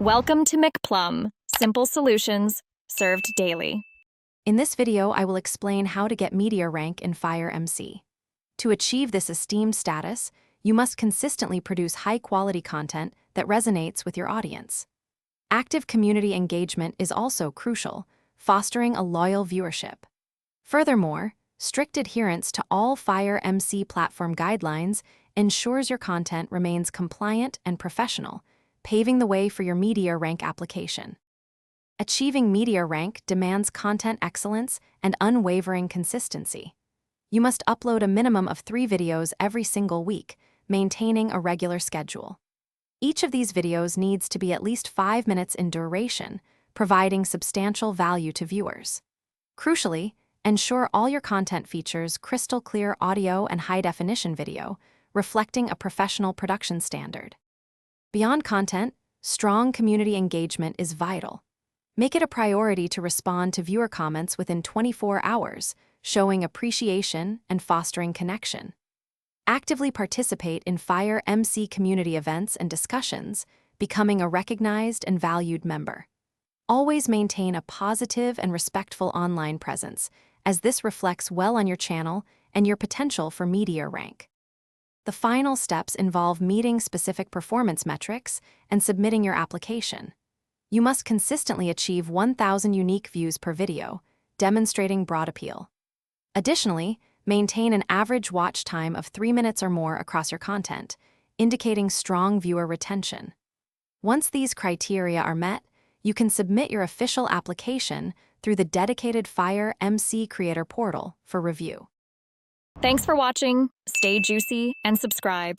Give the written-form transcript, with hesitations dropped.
Welcome to McPlum, simple solutions served daily. In this video, I will explain how to get media rank in FireMC. To achieve this esteemed status, you must consistently produce high-quality content that resonates with your audience. Active community engagement is also crucial, fostering a loyal viewership. Furthermore, strict adherence to all FireMC platform guidelines ensures your content remains compliant and professional, paving the way for your media rank application. Achieving media rank demands content excellence and unwavering consistency. You must upload a minimum of 3 videos every single week, maintaining a regular schedule. Each of these videos needs to be at least 5 minutes in duration, providing substantial value to viewers. Crucially, ensure all your content features crystal clear audio and high-definition video, reflecting a professional production standard. Beyond content, strong community engagement is vital. Make it a priority to respond to viewer comments within 24 hours, showing appreciation and fostering connection. Actively participate in FireMC community events and discussions, becoming a recognized and valued member. Always maintain a positive and respectful online presence, as this reflects well on your channel and your potential for media rank. The final steps involve meeting specific performance metrics and submitting your application. You must consistently achieve 1,000 unique views per video, demonstrating broad appeal. Additionally, maintain an average watch time of 3 minutes or more across your content, indicating strong viewer retention. Once these criteria are met, you can submit your official application through the dedicated FireMC Creator Portal for review. Thanks for watching, stay juicy, and subscribe.